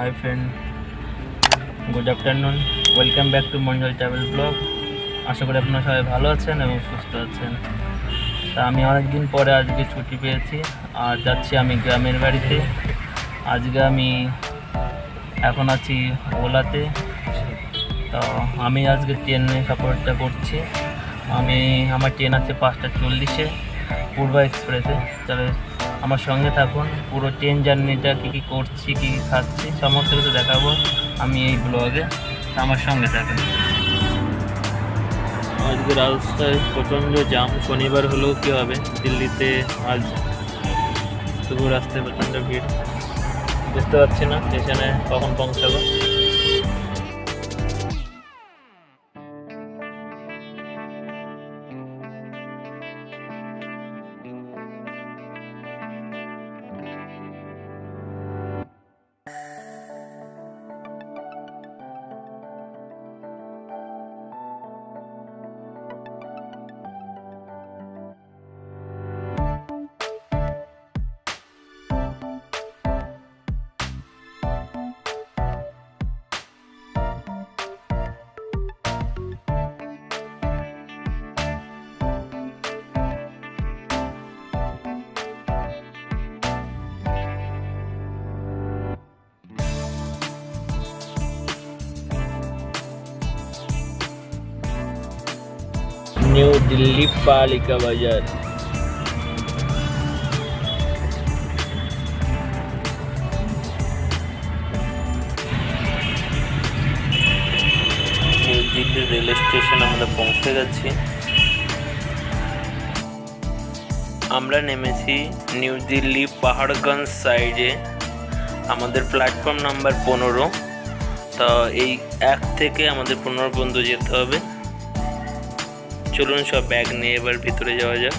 High friend, good afternoon, welcome back to মঞ্জল travel blog. আশা করি আপনারা সবাই ভালো আছেন এবং সুস্থ আছেন। তা আমি অনেকদিন পরে আজকে ছুটি পেয়েছি আর যাচ্ছি আমি গ্রামের বাড়িতে। আজকে আমি এখন আছি ওলাতে। তো আমি আজকে ট্রেনে সফরটা করছি। আমার ট্রেন আছে 5:40 পূর্বা এক্সপ্রেসে। তবে আমার সঙ্গে থাকুন, পুরো ট্রেন জার্নিটা কী করছি, কী খাচ্ছি, সমস্ত কিছু দেখাবো আমি এই ব্লগে। আমার সঙ্গে থাকুন। আজকে রাস্তায় প্রচণ্ড জ্যাম, শনিবার হলেও কী হবে, দিল্লিতে আজ তবু রাস্তায় প্রচণ্ড ভিড়। বুঝতে পারছি না স্টেশনে কখন পৌঁছাবো। নিউ দিল্লি পালিকা বাজার। নিউ দিল্লি রেল স্টেশন আমরা পৌঁছে গেছি। আমরা নেমেছি নিউ দিল্লি পাহাড়গঞ্জ সাইডে। আমাদের প্ল্যাটফর্ম নাম্বার 15। তা এই 1 থেকে আমাদের 15 পর্যন্ত যেতে হবে। চলুন সব ব্যাগ নিয়ে এবার ভিতরে যাওয়া যাক।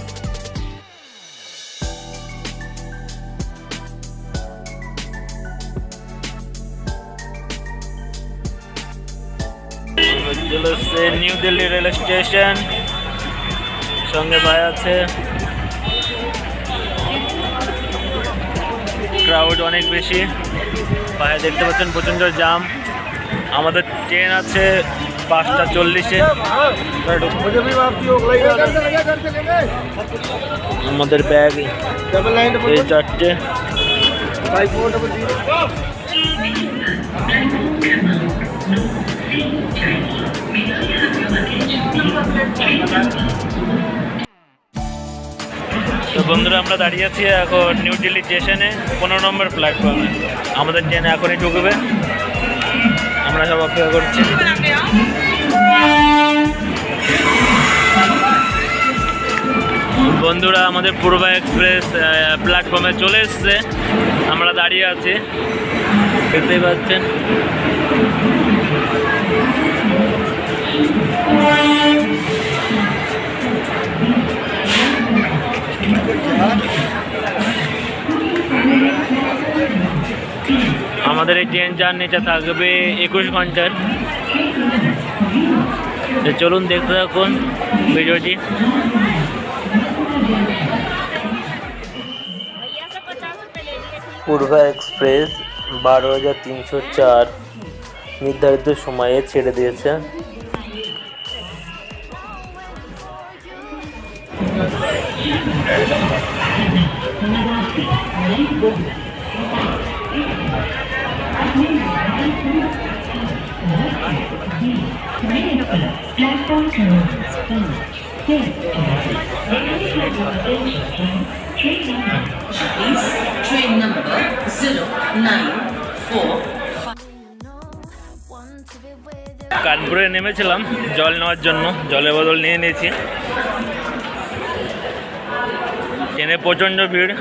চলে এসছে নিউ দিল্লি রেল স্টেশন, সঙ্গে ভাই আছে। ক্রাউড অনেক বেশি, বাইরে দেখতে পাচ্ছেন প্রচণ্ড জ্যাম। আমাদের ট্রেন আছে 5:40। আমাদের ব্যাগ এই 4টে। তো বন্ধুরা, আমরা দাঁড়িয়ে আছি এখন নিউ দিল্লি স্টেশনে 15 নম্বর প্ল্যাটফর্মে। আমাদের ট্রেন এখনই ঢুকবে, আমরা সব অপেক্ষা করছি। বন্ধুরা, আমাদের পূর্বা এক্সপ্রেস প্ল্যাটফর্মে চলে এসছে। আমরা দাঁড়িয়ে আছি, দেখতেই পাচ্ছেন। আমাদের এই ট্রেন জার্নিটা থাকবে 21 ঘন্টার। চলুন দেখতে থাকুন ভিডিওটি। পূর্বা এক্সপ্রেস 12,304 নির্ধারিত সময়ে ছেড়ে দিয়েছে। কানপুরে নেমেছিলাম জল নেওয়ার জন্য, জলের বোতল নিয়ে নিয়েছি। ট্রেনে প্রচণ্ড ভিড়।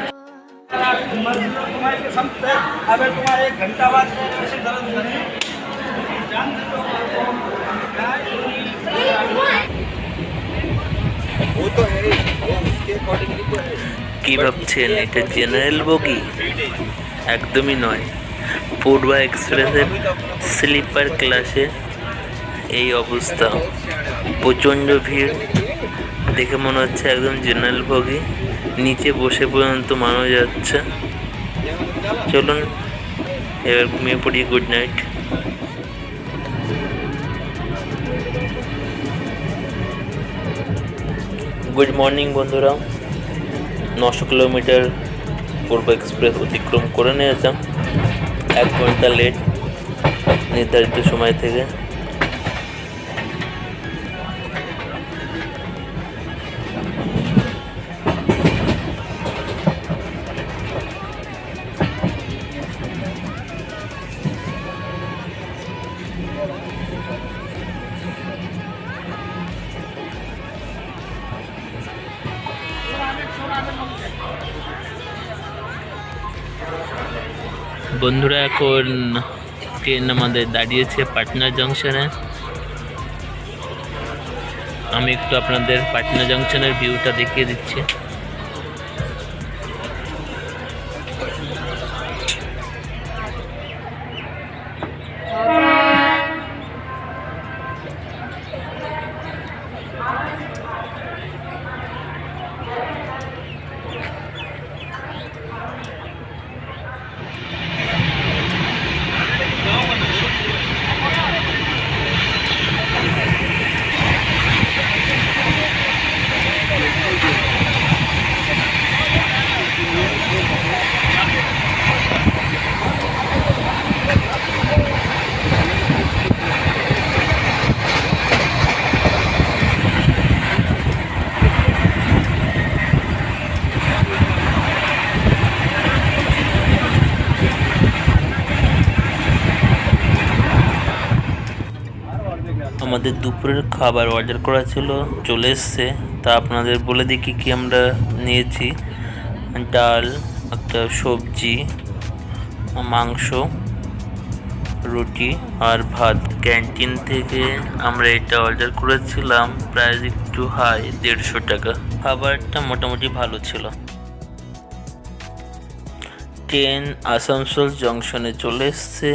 কি ভাবছেন এটা জেনারেল বগি? একদমই নয়। পূর্বা এক্সপ্রেসের স্লিপার ক্লাসে এই অবস্থা, প্রচণ্ড ভিড়। দেখে মনে হচ্ছে একদম জেনারেল বগি, নিচে বসে পর্যন্ত মানুষ যাচ্ছে। চলুন এবার ঘুমিয়ে পড়ি। Good night. গুড মর্নিং বন্ধুরা। 900 কিলোমিটার পূর্ব এক্সপ্রেস অতিক্রম করে নিয়েছিলাম, 1 ঘন্টা লেট নির্ধারিত সময় থেকে। বন্ধুরা এখন ট্রেন আমাদের দাঁড়িয়েছে পাটনা জংশনে। আমি একটু আপনাদের পাটনা জংশনের ভিউটা দেখিয়ে দিচ্ছি। আমাদের দুপুরের খাবার অর্ডার করা ছিল, চলে এসছে। তা আপনাদের বলে দিই কী আমরা নিয়েছি। ডাল, একটা সবজি, মাংস, রুটি আর ভাত। ক্যান্টিন থেকে আমরা এটা অর্ডার করেছিলাম, প্রাইস একটু হাই, 150 টাকা। খাবারটা মোটামুটি ভালো ছিল। ট্রেন আসানসোল জংশনে চলে এসছে।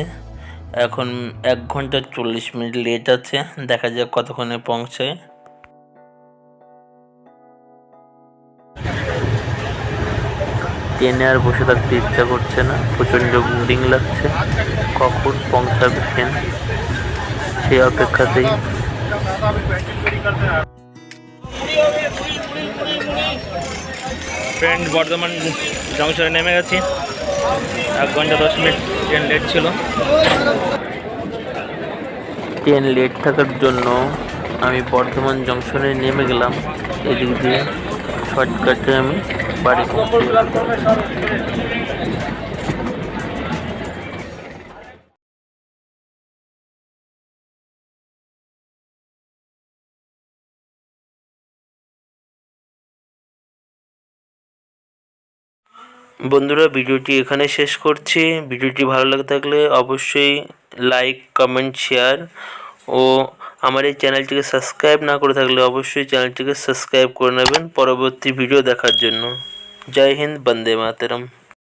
এখন 1 ঘন্টা 40 মিনিট লেট আছে, দেখা যাক কতক্ষণে পৌঁছায়। ট্রেনে আর বসে থাকতে ইচ্ছা করছে না, প্রচণ্ড বোরিং লাগছে। কখন পৌঁছাবে ট্রেন সেই অপেক্ষাতেই। ফ্রেন্ড, বর্ধমান জংশনে নেমে গেছি। 1 ঘন্টা 10 মিনিট ট্রেন লেট ছিল। ট্রেন লেট থাকার জন্য আমি বর্ধমান জংশনে নেমে গেলাম। এদিক দিয়ে শর্টকাটে আমি বাড়ি পৌঁছে গেলাম। বন্ধুরা, ভিডিওটি এখানে শেষ করছি। ভিডিওটি ভালো লাগে থাকলে অবশ্যই লাইক, কমেন্ট, শেয়ার ও আমার এই চ্যানেলটিকে সাবস্ক্রাইব না করে থাকলে অবশ্যই চ্যানেলটিকে সাবস্ক্রাইব করে নেবেন পরবর্তী ভিডিও দেখার জন্য। জয় হিন্দ, বন্দে মাতরম।